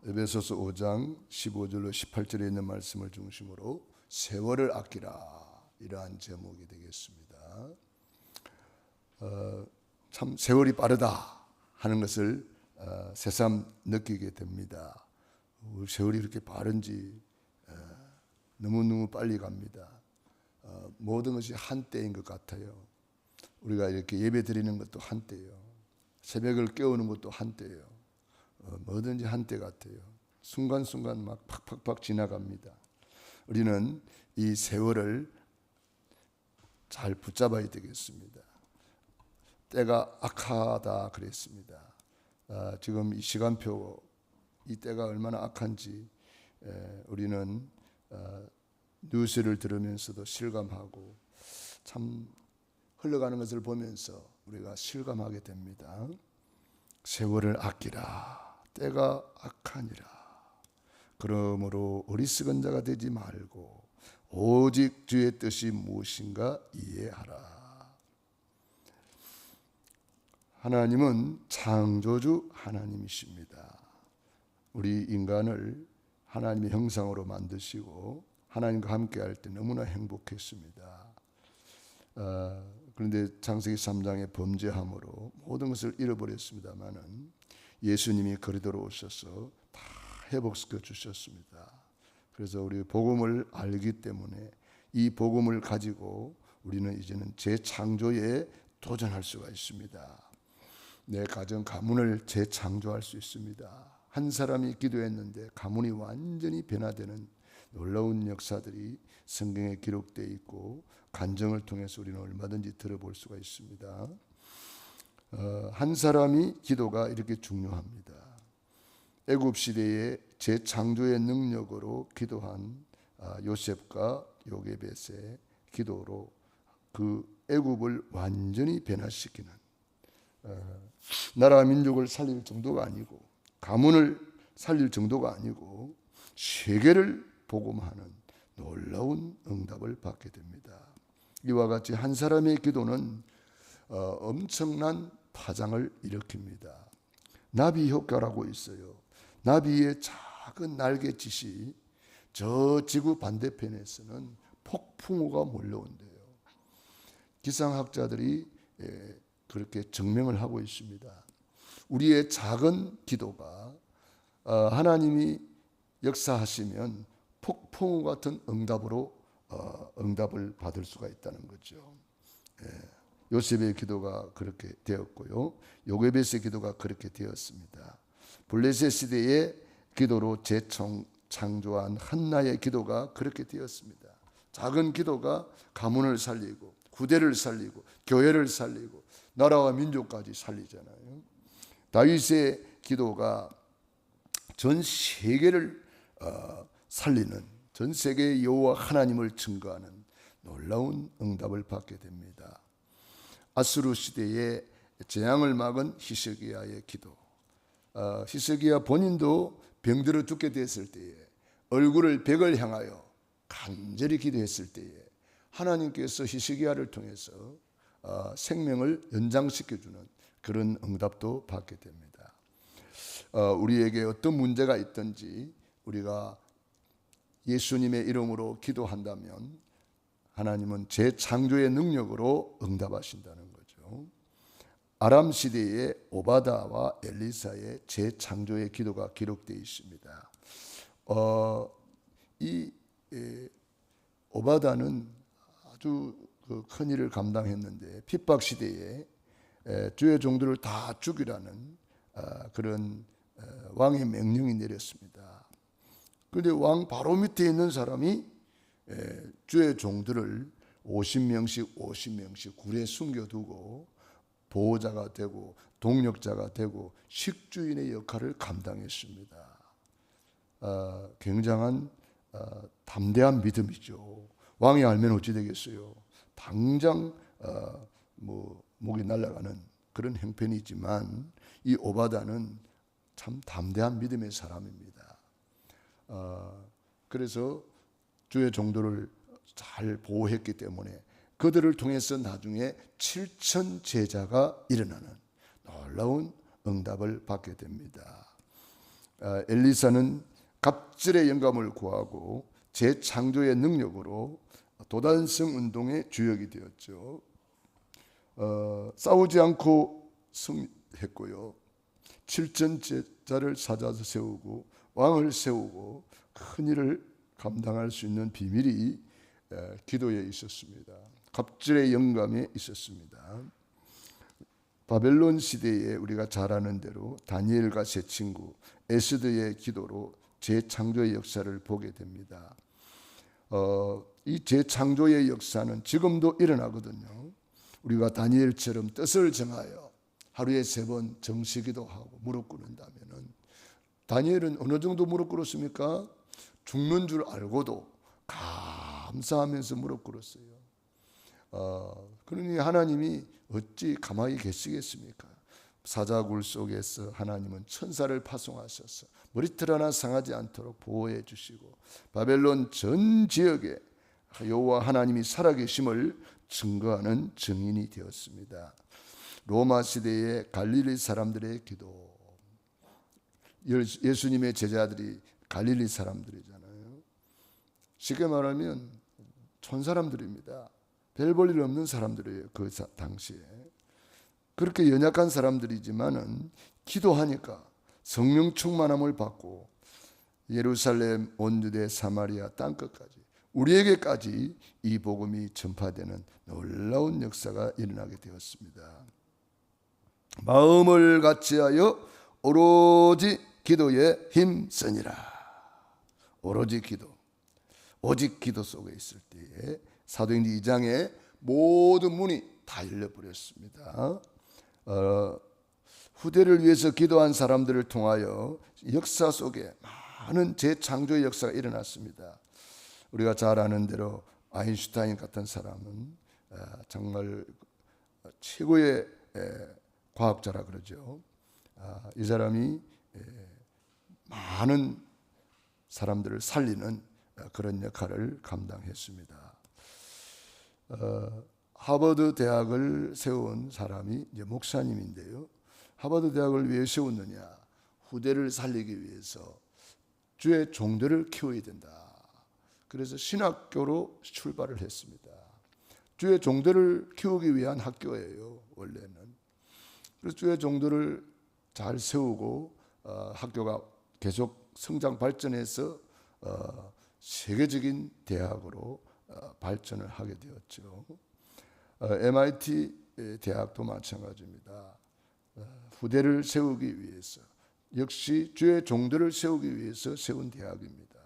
에베소서 5장 15절로 18절에 있는 말씀을 중심으로 세월을 아끼라, 이러한 제목이 되겠습니다. 참 세월이 빠르다 하는 것을 새삼 느끼게 됩니다. 세월이 이렇게 빠른지 너무너무 빨리 갑니다. 모든 것이 한때인 것 같아요. 우리가 이렇게 예배 드리는 것도 한때예요. 새벽을 깨우는 것도 한때예요. 뭐든지 한때 같아요. 순간순간 막 팍팍팍 지나갑니다. 우리는 이 세월을 잘 붙잡아야 되겠습니다. 때가 악하다 그랬습니다. 지금 이 시간표, 이 때가 얼마나 악한지 우리는 뉴스를 들으면서도 실감하고, 참 흘러가는 것을 보면서 우리가 실감하게 됩니다. 세월을 아끼라, 때가 악하니라. 그러므로 어리석은 자가 되지 말고 오직 주의 뜻이 무엇인가 이해하라. 하나님은 창조주 하나님이십니다. 우리 인간을 하나님의 형상으로 만드시고 하나님과 함께 할 때 너무나 행복했습니다. 그런데 창세기 3장의 범죄함으로 모든 것을 잃어버렸습니다마는 예수님이 그리도로 오셔서 다 회복시켜 주셨습니다. 그래서 우리 복음을 알기 때문에 이 복음을 가지고 우리는 이제는 재창조에 도전할 수가 있습니다. 내 가정 가문을 재창조할 수 있습니다. 한 사람이 기도했는데 가문이 완전히 변화되는 놀라운 역사들이 성경에 기록되어 있고, 간증을 통해서 우리는 얼마든지 들어볼 수가 있습니다. 한 사람이 기도가 이렇게 중요합니다. 애굽 시대의 재창조의 능력으로 기도한 요셉과 요게벳의 기도로 그 애굽을 완전히 변화시키는, 나라 민족을 살릴 정도가 아니고 가문을 살릴 정도가 아니고 세계를 복음하는 놀라운 응답을 받게 됩니다. 이와 같이 한 사람의 기도는 엄청난 파장을 일으킵니다. 나비 효과라고 있어요. 나비의 작은 날갯짓이 저 지구 반대편에서는 폭풍우가 몰려온대요. 기상학자들이 그렇게 증명을 하고 있습니다. 우리의 작은 기도가 하나님이 역사하시면 폭풍우 같은 응답을 받을 수가 있다는 거죠. 요셉의 기도가 그렇게 되었고요, 요게벳의 기도가 그렇게 되었습니다. 블레셋 시대의 기도로 재창조한 한나의 기도가 그렇게 되었습니다. 작은 기도가 가문을 살리고 구대를 살리고 교회를 살리고 나라와 민족까지 살리잖아요. 다윗의 기도가 전 세계를 살리는, 전 세계의 여호와 하나님을 증거하는 놀라운 응답을 받게 됩니다. 아수르 시대의 재앙을 막은 히스기야의 기도, 히스기야 본인도 병들어 죽게 됐을 때에 얼굴을 벽을 향하여 간절히 기도했을 때에 하나님께서 히스기야를 통해서 생명을 연장시켜주는 그런 응답도 받게 됩니다. 우리에게 어떤 문제가 있든지 우리가 예수님의 이름으로 기도한다면 하나님은 재창조의 능력으로 응답하신다는 거죠. 아람 시대의 오바다와 엘리사의 재창조의 기도가 기록되어 있습니다. 이 오바다는 아주 큰 일을 감당했는데 핍박 시대에 주의 종들을 다 죽이라는 그런 왕의 명령이 내렸습니다. 그런데 왕 바로 밑에 있는 사람이 주의 종들을 50명씩 굴에 숨겨두고 보호자가 되고 동력자가 되고 식주인의 역할을 감당했습니다. 굉장한 담대한 믿음이죠. 왕이 알면 어찌 되겠어요? 당장 목이 날아가는 그런 형편이지만 이 오바다는 참 담대한 믿음의 사람입니다. 그래서 주의 종들을 잘 보호했기 때문에 그들을 통해서 나중에 7천 제자가 일어나는 놀라운 응답을 받게 됩니다. 엘리사는 갑절의 영감을 구하고 재창조의 능력으로 도단성 운동의 주역이 되었죠. 싸우지 않고 승리했고요. 7천 제자를 찾아서 세우고 왕을 세우고 큰 일을 감당할 수 있는 비밀이 기도에 있었습니다. 갑절의 영감에 있었습니다. 바벨론 시대에 우리가 잘 아는 대로 다니엘과 세 친구 에스더의 기도로 재창조의 역사를 보게 됩니다. 이 재창조의 역사는 지금도 일어나거든요. 우리가 다니엘처럼 뜻을 정하여 하루에 3번 정시기도 하고 무릎 꿇는다면은, 다니엘은 어느 정도 무릎 꿇었습니까? 죽는 줄 알고도 감사하면서 무릎 꿇었어요. 그러니 하나님이 어찌 가만히 계시겠습니까? 사자굴 속에서 하나님은 천사를 파송하셔서 머리털 하나 상하지 않도록 보호해 주시고 바벨론 전 지역에 여호와 하나님이 살아계심을 증거하는 증인이 되었습니다. 로마 시대의 갈릴리 사람들의 기도, 예수님의 제자들이 갈릴리 사람들이잖아요. 쉽게 말하면 촌사람들입니다. 별 볼 일 없는 사람들이에요. 그 당시에 그렇게 연약한 사람들이지만은 기도하니까 성령 충만함을 받고 예루살렘, 온 유대, 사마리아 땅끝까지 우리에게까지 이 복음이 전파되는 놀라운 역사가 일어나게 되었습니다. 마음을 같이하여 오로지 기도에 힘쓰니라. 오로지 기도, 오직 기도 속에 있을 때에 사도행전 2장에 모든 문이 다 열려버렸습니다. 후대를 위해서 기도한 사람들을 통하여 역사 속에 많은 재창조의 역사가 일어났습니다. 우리가 잘 아는 대로 아인슈타인 같은 사람은 정말 최고의 과학자라 그러죠. 이 사람이 많은 사람들을 살리는 그런 역할을 감당했습니다. 하버드 대학을 세운 사람이 이제 목사님인데요. 하버드 대학을 왜 세웠느냐? 후대를 살리기 위해서 주의 종들을 키워야 된다. 그래서 신학교로 출발을 했습니다. 주의 종들을 키우기 위한 학교예요, 원래는. 그래서 주의 종들을 잘 세우고 학교가 계속 성장 발전해서 세계적인 대학으로 발전을 하게 되었죠. MIT 대학도 마찬가지입니다. 후대를 세우기 위해서, 역시 주의 종들을 세우기 위해서 세운 대학입니다.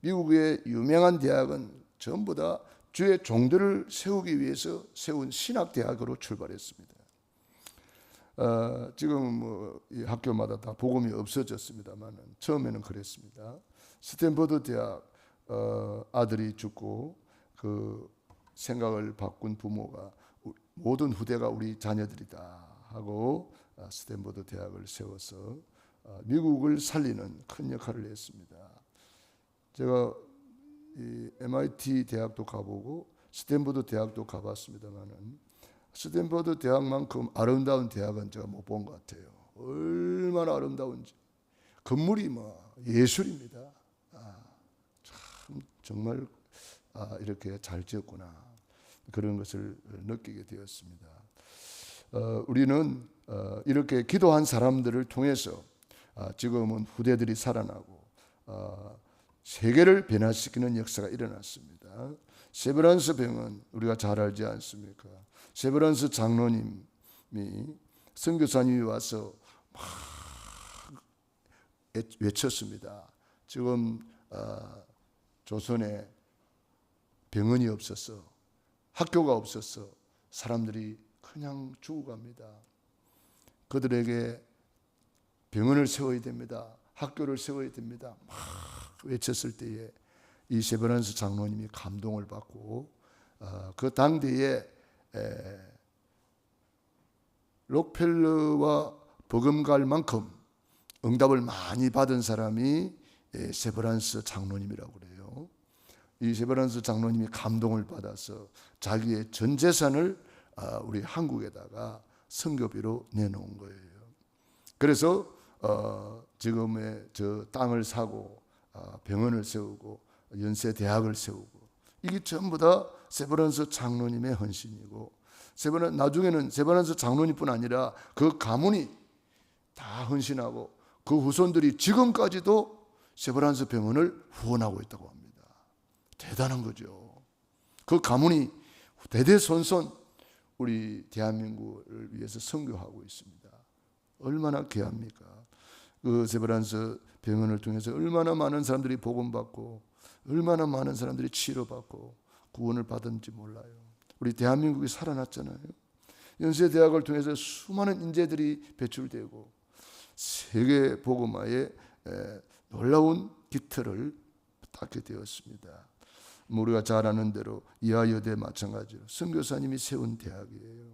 미국의 유명한 대학은 전부 다 주의 종들을 세우기 위해서 세운 신학대학으로 출발했습니다. 지금 이 학교마다 다 복음이 없어졌습니다만 처음에는 그랬습니다. 스탠퍼드 대학 아들이 죽고 그 생각을 바꾼 부모가 모든 후대가 우리 자녀들이다 하고 스탠퍼드 대학을 세워서 미국을 살리는 큰 역할을 했습니다. 제가 이 MIT 대학도 가보고 스탠퍼드 대학도 가봤습니다만은 스탠퍼드 대학만큼 아름다운 대학은 제가 못 본 것 같아요. 얼마나 아름다운지. 건물이 예술입니다. 참 정말 이렇게 잘 지었구나. 그런 것을 느끼게 되었습니다. 우리는 이렇게 기도한 사람들을 통해서 지금은 후대들이 살아나고 세계를 변화시키는 역사가 일어났습니다. 세브란스 병은 우리가 잘 알지 않습니까? 세브란스 장로님이 선교사님이 와서 막 외쳤습니다. 지금 조선에 병원이 없어서, 학교가 없어서 사람들이 그냥 죽어갑니다. 그들에게 병원을 세워야 됩니다. 학교를 세워야 됩니다. 막 외쳤을 때에 이 세브란스 장로님이 감동을 받고 그 당대에 록펠러와 버금갈 만큼 응답을 많이 받은 사람이 세브란스 장로님이라고 그래요. 이 세브란스 장로님이 감동을 받아서 자기의 전 재산을 우리 한국에다가 선교비로 내놓은 거예요. 그래서 지금의 저 땅을 사고 병원을 세우고 연세 대학을 세우고, 이게 전부 다 세브란스 장로님의 헌신이고, 나중에는 세브란스 장로님뿐 아니라 그 가문이 다 헌신하고 그 후손들이 지금까지도 세브란스 병원을 후원하고 있다고 합니다. 대단한 거죠. 그 가문이 대대손손 우리 대한민국을 위해서 선교하고 있습니다. 얼마나 귀합니까? 그 세브란스 병원을 통해서 얼마나 많은 사람들이 복음받고 얼마나 많은 사람들이 치료받고 구원을 받은지 몰라요. 우리 대한민국이 살아났잖아요. 연세대학을 통해서 수많은 인재들이 배출되고 세계 복음화에 놀라운 기틀을 닦게 되었습니다. 우리가 잘 아는 대로 이화여대 마찬가지로 선교사님이 세운 대학이에요.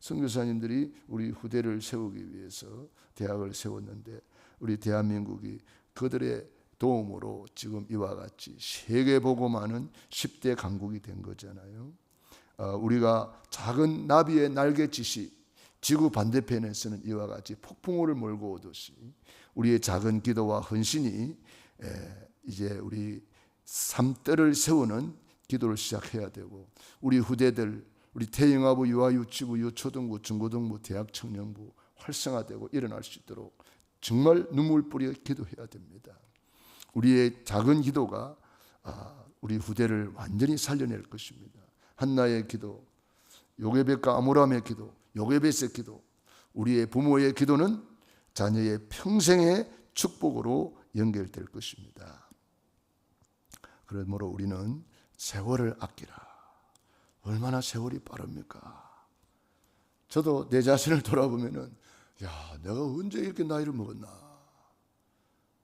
선교사님들이 우리 후대를 세우기 위해서 대학을 세웠는데, 우리 대한민국이 그들의 도움으로 지금 이와 같이 세계 복음화는 10대 강국이 된 거잖아요. 우리가 작은 나비의 날갯짓이 지구 반대편에서는 이와 같이 폭풍우를 몰고 오듯이 우리의 작은 기도와 헌신이 이제 우리 삶들을 세우는 기도를 시작해야 되고, 우리 후대들, 우리 태영아부, 유아유치부, 유초등부, 중고등부, 대학 청년부 활성화되고 일어날 수 있도록 정말 눈물 뿌려 기도해야 됩니다. 우리의 작은 기도가 우리 후대를 완전히 살려낼 것입니다. 한나의 기도, 요게벳과 아므람의 기도, 요게벳의 기도, 우리의 부모의 기도는 자녀의 평생의 축복으로 연결될 것입니다. 그러므로 우리는 세월을 아끼라. 얼마나 세월이 빠릅니까? 저도 내 자신을 돌아보면은, 내가 언제 이렇게 나이를 먹었나.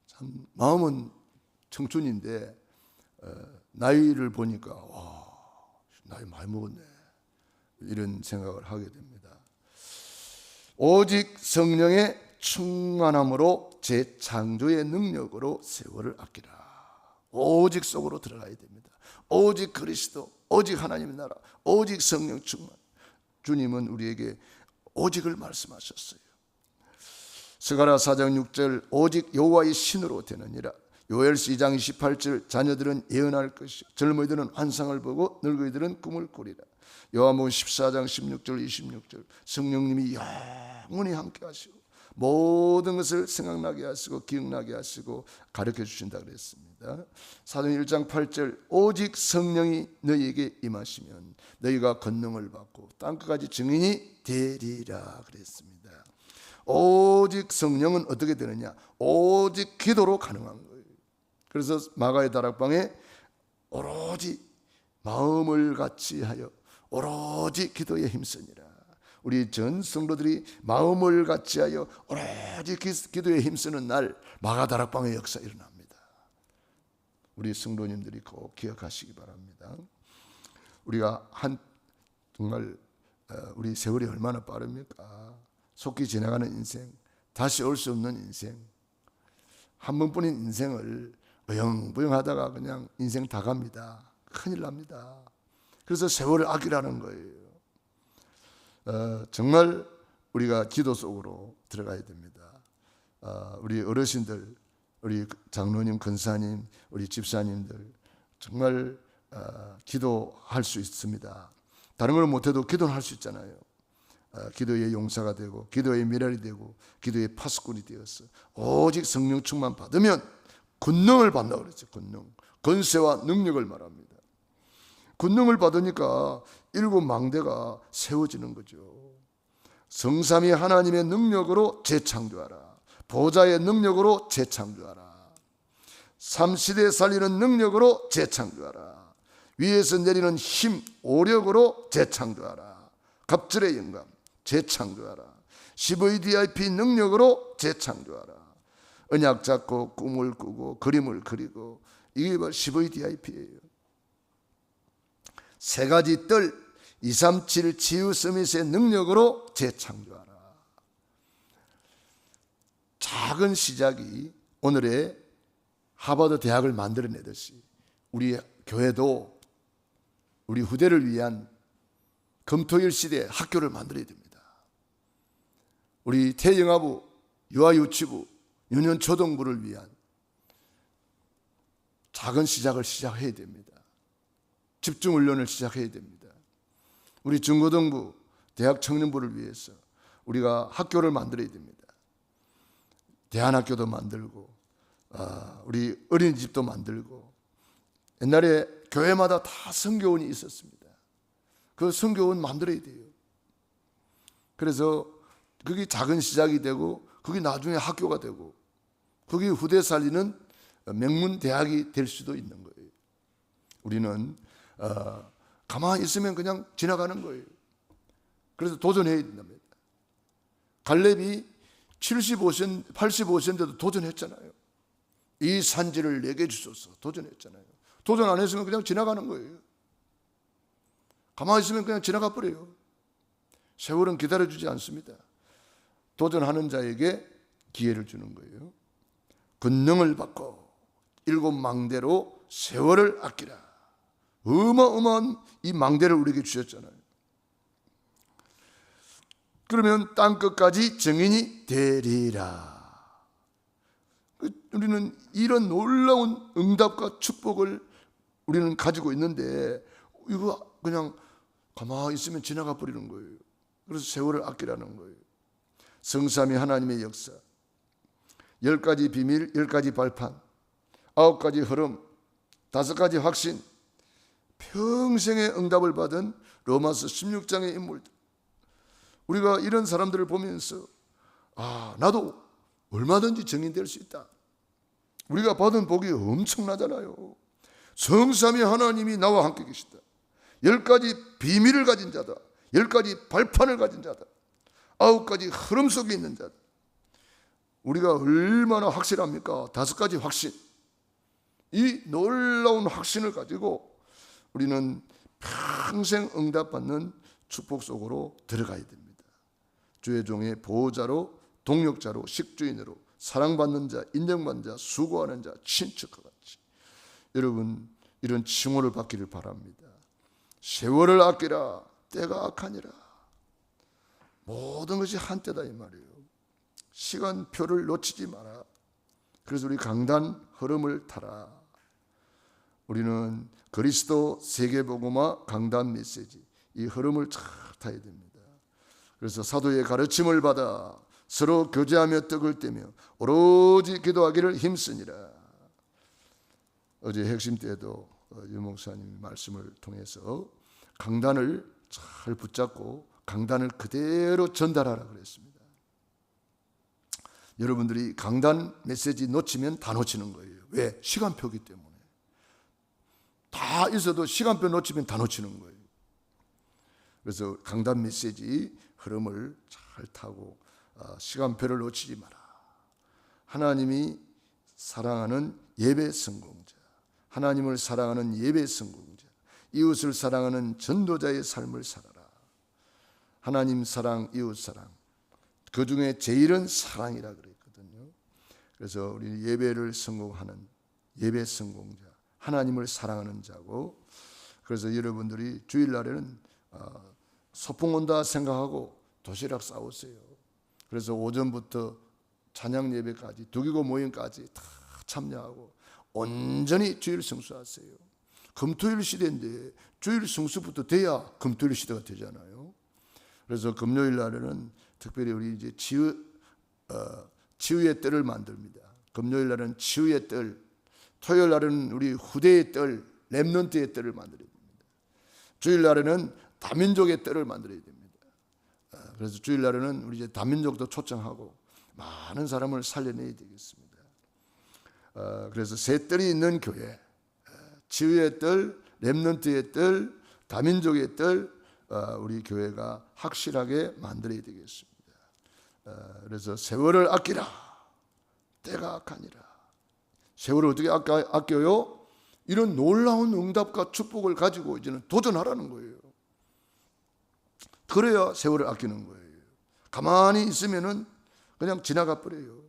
참 마음은 청춘인데 나이를 보니까 나이 많이 먹었네, 이런 생각을 하게 됩니다. 오직 성령의 충만함으로 재창조의 능력으로 세월을 아끼라. 오직 속으로 들어가야 됩니다. 오직 그리스도, 오직 하나님의 나라, 오직 성령 충만. 주님은 우리에게 오직을 말씀하셨어요. 스가랴 4장 6절, 오직 여호와의 신으로 되느니라. 요엘서 2장 28절, 자녀들은 예언할 것이요 젊은이들은 환상을 보고 늙은이들은 꿈을 꾸리라. 요한복음 14장 16절 26절, 성령님이 영원히 함께 하시고 모든 것을 생각나게 하시고 기억나게 하시고 가르쳐 주신다 그랬습니다. 사도행 1장 8절, 오직 성령이 너희에게 임하시면 너희가 권능을 받고 땅끝까지 증인이 되리라 그랬습니다. 오직 성령은 어떻게 되느냐? 오직 기도로 가능한 거예요. 그래서 마가의 다락방에 오로지 마음을 같이 하여 오로지 기도에 힘쓰니라. 우리 전 성도들이 마음을 같이 하여 오로지 기도에 힘쓰는 날 마가 다락방의 역사 일어납니다. 우리 성도님들이 꼭 기억하시기 바랍니다. 우리가 정말 우리 세월이 얼마나 빠릅니까? 속히 지나가는 인생, 다시 올 수 없는 인생, 한 번뿐인 인생을 어영부영 하다가 그냥 인생 다 갑니다. 큰일 납니다. 그래서 세월을 아끼라는 거예요. 정말 우리가 기도 속으로 들어가야 됩니다. 우리 어르신들, 우리 장로님, 권사님, 우리 집사님들 정말 기도할 수 있습니다. 다른 걸 못해도 기도는 할 수 있잖아요. 기도의 용사가 되고 기도의 미랄이 되고 기도의 파수꾼이 되어서 오직 성령 충만 받으면 권능을 받는다고 그랬죠. 권능, 권세와 능력을 말합니다. 권능을 받으니까 7 망대가 세워지는 거죠. 성삼위 하나님의 능력으로 재창조하라. 보좌의 능력으로 재창조하라. 삼시대 살리는 능력으로 재창조하라. 위에서 내리는 힘, 오력으로 재창조하라. 갑절의 영감 재창조하라. CVDIP 능력으로 재창조하라. 언약 잡고 꿈을 꾸고 그림을 그리고, 이게 바로 CVDIP예요. 3가지 뜰 237 치유 서밋의 능력으로 재창조하라. 작은 시작이 오늘의 하버드 대학을 만들어내듯이 우리 교회도 우리 후대를 위한 금토일 시대 학교를 만들어야 됩니다. 우리 태영아부, 유아유치부, 유년 초등부를 위한 작은 시작을 시작해야 됩니다. 집중훈련을 시작해야 됩니다. 우리 중고등부, 대학 청년부를 위해서 우리가 학교를 만들어야 됩니다. 대안학교도 만들고 우리 어린이집도 만들고, 옛날에 교회마다 다 선교원이 있었습니다. 그 선교원 만들어야 돼요. 그래서 그게 작은 시작이 되고, 그게 나중에 학교가 되고, 그게 후대 살리는 명문 대학이 될 수도 있는 거예요. 우리는 가만히 있으면 그냥 지나가는 거예요. 그래서 도전해야 된답니다. 갈렙이 85세인데도 도전했잖아요. 이 산지를 내게 주소서 도전했잖아요. 도전 안 했으면 그냥 지나가는 거예요. 가만히 있으면 그냥 지나가 버려요. 세월은 기다려주지 않습니다. 도전하는 자에게 기회를 주는 거예요. 권능을 받고 7 망대로 세월을 아끼라. 어마어마한 이 망대를 우리에게 주셨잖아요. 그러면 땅끝까지 증인이 되리라. 우리는 이런 놀라운 응답과 축복을 우리는 가지고 있는데, 이거 그냥 가만히 있으면 지나가 버리는 거예요. 그래서 세월을 아끼라는 거예요. 성삼위 하나님의 역사, 10가지 비밀, 10가지 발판, 9가지 흐름, 5가지 확신, 평생의 응답을 받은 로마서 16장의 인물들, 우리가 이런 사람들을 보면서 나도 얼마든지 증인될 수 있다. 우리가 받은 복이 엄청나잖아요. 성삼위 하나님이 나와 함께 계시다. 10가지 비밀을 가진 자다. 10가지 발판을 가진 자다. 9가지 흐름 속에 있는 자다. 우리가 얼마나 확실합니까? 5가지 확신. 이 놀라운 확신을 가지고 우리는 평생 응답받는 축복 속으로 들어가야 됩니다. 주의 종의 보호자로, 동력자로, 식주인으로, 사랑받는 자, 인정받는 자, 수고하는 자, 친척과 같이 여러분 이런 칭호를 받기를 바랍니다. 세월을 아끼라. 때가 악하니라. 모든 것이 한때다 이 말이에요. 시간표를 놓치지 마라. 그래서 우리 강단 흐름을 타라. 우리는 그리스도 세계복음화 강단 메시지, 이 흐름을 잘 타야 됩니다. 그래서 사도의 가르침을 받아 서로 교제하며 떡을 떼며 오로지 기도하기를 힘쓰니라. 어제 핵심 때도 유 목사님 말씀을 통해서 강단을 잘 붙잡고 강단을 그대로 전달하라 그랬습니다. 여러분들이 강단 메시지 놓치면 다 놓치는 거예요. 왜? 시간표기 때문에. 다 있어도 시간표 놓치면 다 놓치는 거예요. 그래서 강단 메시지 흐름을 잘 타고 시간표를 놓치지 마라. 하나님이 사랑하는 예배 성공자, 하나님을 사랑하는 예배 성공자, 이웃을 사랑하는 전도자의 삶을 살아라. 하나님 사랑, 이웃 사랑, 그 중에 제일은 사랑이라 그랬거든요. 그래서 우리 예배를 성공하는 예배 성공자, 하나님을 사랑하는 자고, 그래서 여러분들이 주일날에는 소풍 온다 생각하고 도시락 싸우세요. 그래서 오전부터 찬양 예배까지, 두기고 모임까지 다 참여하고 온전히 주일 성수하세요. 금토일 시대인데 주일 성수부터 돼야 금토일 시대가 되잖아요. 그래서 금요일 날에는 특별히 우리 이제 치유의 뜰을 만듭니다. 금요일 날은 치유의 뜰, 토요일 날은 우리 후대의 뜰, 렘넌트의 뜰을 만들어야 됩니다. 주일 날에는 다민족의 뜰을 만들어야 됩니다. 그래서 주일 날에는 우리 이제 다민족도 초청하고 많은 사람을 살려내야 되겠습니다. 그래서 세 뜰이 있는 교회, 치유의 뜰, 렘넌트의 뜰, 다민족의 뜰, 우리 교회가 확실하게 만들어야 되겠습니다. 그래서 세월을 아끼라. 때가 악하니라. 세월을 어떻게 아껴요? 이런 놀라운 응답과 축복을 가지고 이제는 도전하라는 거예요. 그래야 세월을 아끼는 거예요. 가만히 있으면은 그냥 지나가 버려요.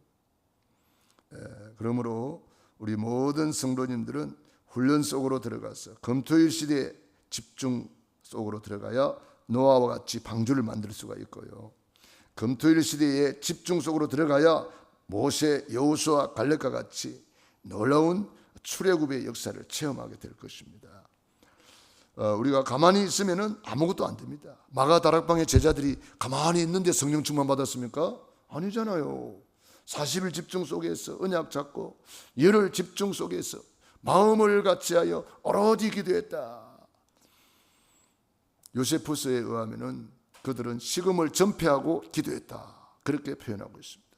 그러므로 우리 모든 성도님들은 훈련 속으로 들어가서 금토일 시대에 집중 속으로 들어가야 노아와 같이 방주를 만들 수가 있고요. 금토일 시대에 집중 속으로 들어가야 모세, 여호수아, 갈렙과 같이 놀라운 출애굽의 역사를 체험하게 될 것입니다. 우리가 가만히 있으면 아무것도 안 됩니다. 마가 다락방의 제자들이 가만히 있는데 성령 충만 받았습니까? 아니잖아요. 40일 집중 속에서 언약 잡고 열흘 집중 속에서 마음을 같이하여 오로지 기도했다. 요세푸스에 의하면 그들은 식음을 전폐하고 기도했다. 그렇게 표현하고 있습니다.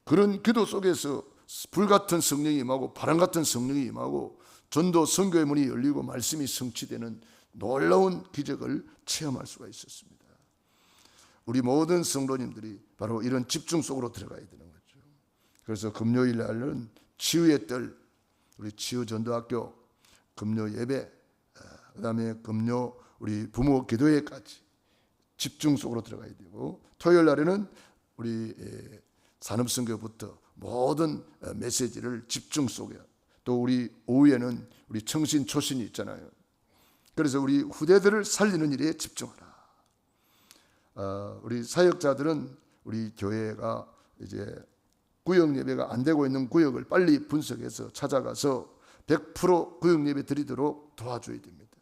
그런 기도 속에서 불같은 성령이 임하고 바람같은 성령이 임하고 전도 선교의 문이 열리고 말씀이 성취되는 놀라운 기적을 체험할 수가 있었습니다. 우리 모든 성도님들이 바로 이런 집중 속으로 들어가야 되는 거죠. 그래서 금요일 날은 치유의 뜰, 우리 치유전도학교 금요 예배, 그 다음에 금요 우리 부모 기도회까지 집중 속으로 들어가야 되고, 토요일 날에는 우리 산업선교부터 모든 메시지를 집중 속에, 또 우리 오후에는 우리 청신 초신이 있잖아요. 그래서 우리 후대들을 살리는 일에 집중하라. 우리 사역자들은 우리 교회가 이제 구역 예배가 안 되고 있는 구역을 빨리 분석해서 찾아가서 100% 구역 예배 드리도록 도와줘야 됩니다.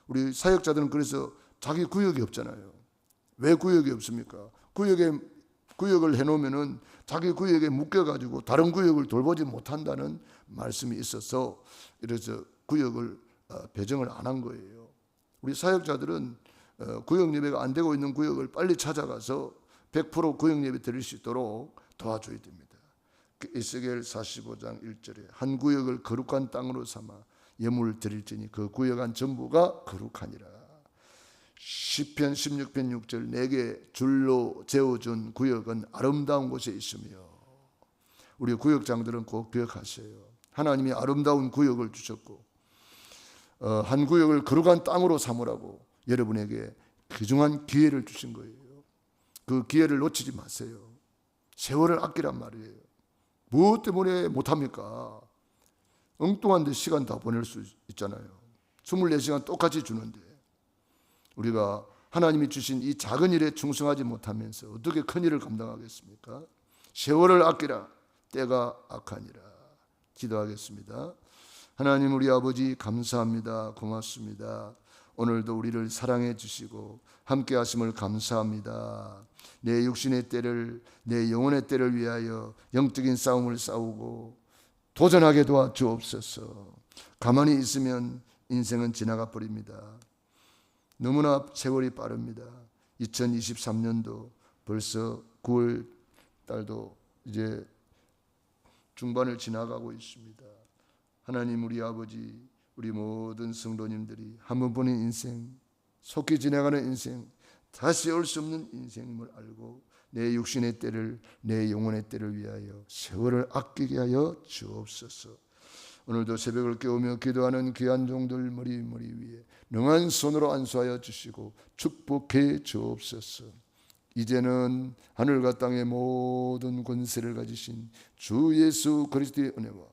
우리 사역자들은 그래서 자기 구역이 없잖아요. 왜 구역이 없습니까? 구역을 해놓으면은 자기 구역에 묶여가지고 다른 구역을 돌보지 못한다는 말씀이 있어서 이래서 구역을 배정을 안 한 거예요. 우리 사역자들은 구역 예배가 안 되고 있는 구역을 빨리 찾아가서 100% 구역 예배 드릴 수 있도록 도와줘야 됩니다. 에스겔 45장 1절에 한 구역을 거룩한 땅으로 삼아 예물을 드릴지니 그 구역 안 전부가 거룩하니라. 시편 16편 6절 내게 줄로 재어준 구역은 아름다운 곳에 있으며, 우리 구역장들은 꼭 기억하세요. 하나님이 아름다운 구역을 주셨고 한 구역을 거룩한 땅으로 삼으라고 여러분에게 귀중한 기회를 주신 거예요. 그 기회를 놓치지 마세요. 세월을 아끼란 말이에요. 무엇 때문에 못합니까? 엉뚱한 데 시간 다 보낼 수 있잖아요. 24시간 똑같이 주는데 우리가 하나님이 주신 이 작은 일에 충성하지 못하면서 어떻게 큰 일을 감당하겠습니까? 세월을 아끼라. 때가 악하니라. 기도하겠습니다. 하나님 우리 아버지 감사합니다. 고맙습니다. 오늘도 우리를 사랑해 주시고 함께 하심을 감사합니다. 내 육신의 때를, 내 영혼의 때를 위하여 영적인 싸움을 싸우고 도전하게 도와주옵소서. 가만히 있으면 인생은 지나가 버립니다. 너무나 세월이 빠릅니다. 2023년도 벌써 9월 달도 이제 중반을 지나가고 있습니다. 하나님 우리 아버지, 우리 모든 성도님들이 한 번뿐인 인생, 속히 지나가는 인생, 다시 올 수 없는 인생임을 알고 내 육신의 때를, 내 영혼의 때를 위하여 세월을 아끼게 하여 주옵소서. 오늘도 새벽을 깨우며 기도하는 귀한 종들 머리 위에 능한 손으로 안수하여 주시고 축복해 주옵소서. 이제는 하늘과 땅의 모든 권세를 가지신 주 예수 그리스도의 은혜와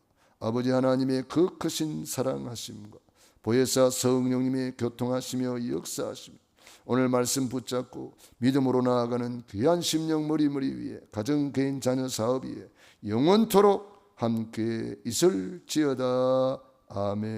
아버지 하나님의 그 크신 사랑하심과 보혜사 성령님의 교통하시며 역사하시며 오늘 말씀 붙잡고 믿음으로 나아가는 귀한 심령 머리 위에 가정, 개인, 자녀, 사업 위에 영원토록 함께 있을지어다. 아멘.